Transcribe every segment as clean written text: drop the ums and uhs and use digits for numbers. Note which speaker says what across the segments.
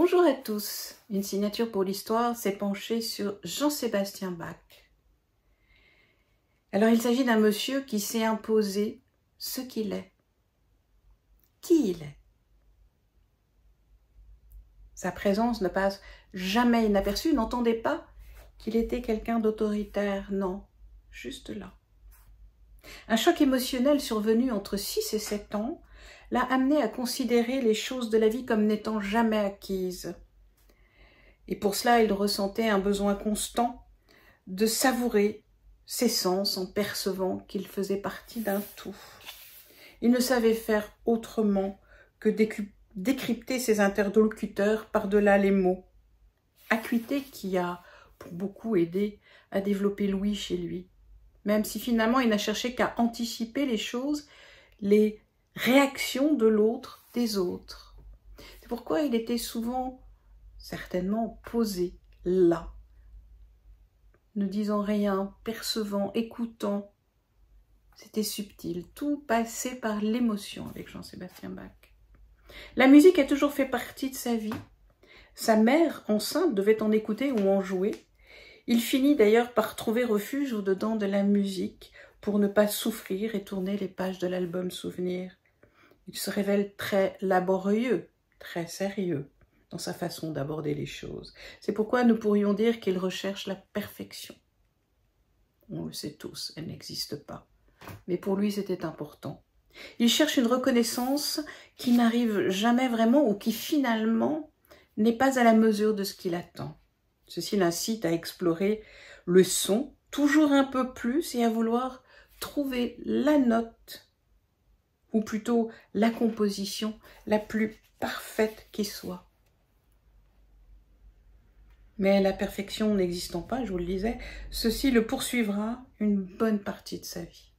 Speaker 1: Bonjour à tous, une signature pour l'histoire s'est penchée sur Jean-Sébastien Bach. Alors il s'agit d'un monsieur qui s'est imposé ce qu'il est. Qui il est? Sa présence ne passe jamais inaperçue, n'entendez pas qu'il était quelqu'un d'autoritaire, non, juste là. Un choc émotionnel survenu entre 6 et 7 ans l'a amené à considérer les choses de la vie comme n'étant jamais acquises. Et pour cela, il ressentait un besoin constant de savourer ses sens en percevant qu'il faisait partie d'un tout. Il ne savait faire autrement que décrypter ses interlocuteurs par-delà les mots. Acuité qui a, pour beaucoup, aidé à développer l'ouïe chez lui. Même si finalement il n'a cherché qu'à anticiper les choses, les réactions de l'autre, des autres. C'est pourquoi il était souvent, certainement, posé là, ne disant rien, percevant, écoutant. C'était subtil, tout passait par l'émotion avec Jean-Sébastien Bach. La musique a toujours fait partie de sa vie. Sa mère, enceinte, devait en écouter ou en jouer. Il finit d'ailleurs par trouver refuge au-dedans de la musique pour ne pas souffrir et tourner les pages de l'album Souvenir. Il se révèle très laborieux, très sérieux dans sa façon d'aborder les choses. C'est pourquoi nous pourrions dire qu'il recherche la perfection. On le sait tous, elle n'existe pas. Mais pour lui, c'était important. Il cherche une reconnaissance qui n'arrive jamais vraiment ou qui finalement n'est pas à la mesure de ce qu'il attend. Ceci l'incite à explorer le son, toujours un peu plus, et à vouloir trouver la note, ou plutôt la composition la plus parfaite qui soit. Mais la perfection n'existant pas, je vous le disais, ceci le poursuivra une bonne partie de sa vie.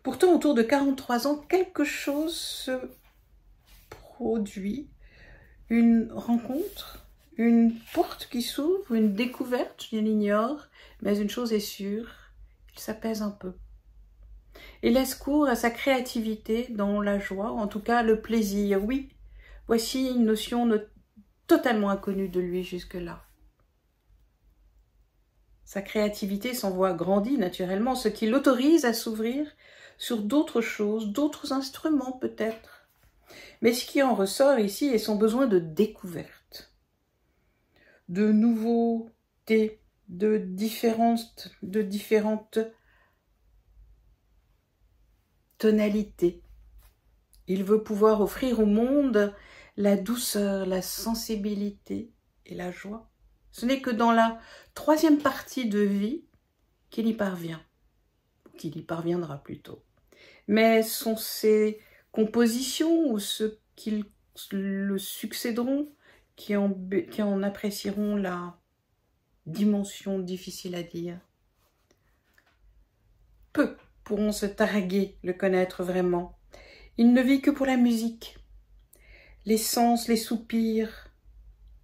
Speaker 1: Pourtant, autour de 43 ans, quelque chose se produit, une rencontre, une porte qui s'ouvre, une découverte, je l'ignore, mais une chose est sûre, il s'apaise un peu. Et laisse cours à sa créativité dans la joie, en tout cas le plaisir. Oui, voici une notion totalement inconnue de lui jusque-là. Sa créativité s'en voit grandie naturellement, ce qui l'autorise à s'ouvrir sur d'autres choses, d'autres instruments peut-être. Mais ce qui en ressort ici est son besoin de découverte, de nouveautés, de différentes tonalités. Il veut pouvoir offrir au monde la douceur, la sensibilité et la joie. Ce n'est que dans la 3e partie de vie qu'il y parvient, qu'il y parviendra plutôt. Mais sont ces compositions ou ceux qui le succéderont qui en apprécieront la dimension difficile à dire. Peu pourront se targuer le connaître vraiment. Il ne vit que pour la musique, les sens, les soupirs,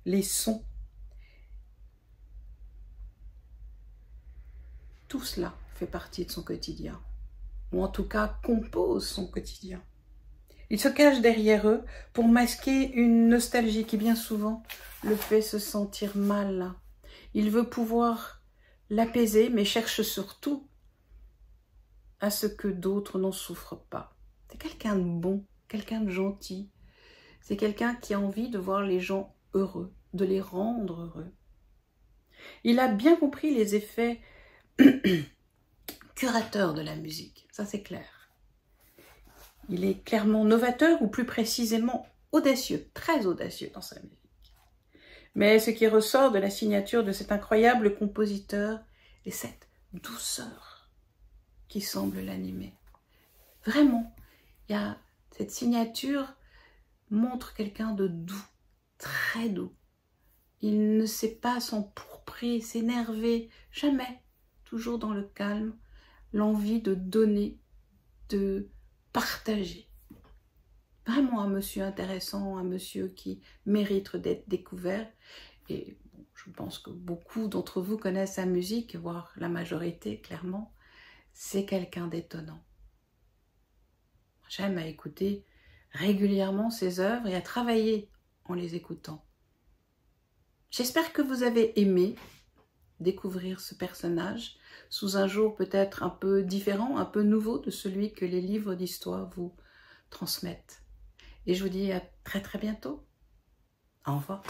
Speaker 1: les sons. Tout cela fait partie de son quotidien, ou en tout cas compose son quotidien. Il se cache derrière eux pour masquer une nostalgie qui bien souvent le fait se sentir mal. Il veut pouvoir l'apaiser, mais cherche surtout à ce que d'autres n'en souffrent pas. C'est quelqu'un de bon, quelqu'un de gentil. C'est quelqu'un qui a envie de voir les gens heureux, de les rendre heureux. Il a bien compris les effets curateurs de la musique, ça c'est clair. Il est clairement novateur, ou plus précisément audacieux, très audacieux dans sa musique. Mais ce qui ressort de la signature de cet incroyable compositeur est cette douceur qui semble l'animer. Vraiment, cette signature montre quelqu'un de doux, très doux. Il ne sait pas s'empourprer, s'énerver, jamais. Toujours dans le calme, l'envie de donner, de partager. Vraiment un monsieur intéressant, un monsieur qui mérite d'être découvert. Et je pense que beaucoup d'entre vous connaissent sa musique, voire la majorité, clairement. C'est quelqu'un d'étonnant. J'aime à écouter régulièrement ses œuvres et à travailler en les écoutant. J'espère que vous avez aimé découvrir ce personnage sous un jour peut-être un peu différent, un peu nouveau de celui que les livres d'histoire vous transmettent. Et je vous dis à très bientôt. Au revoir.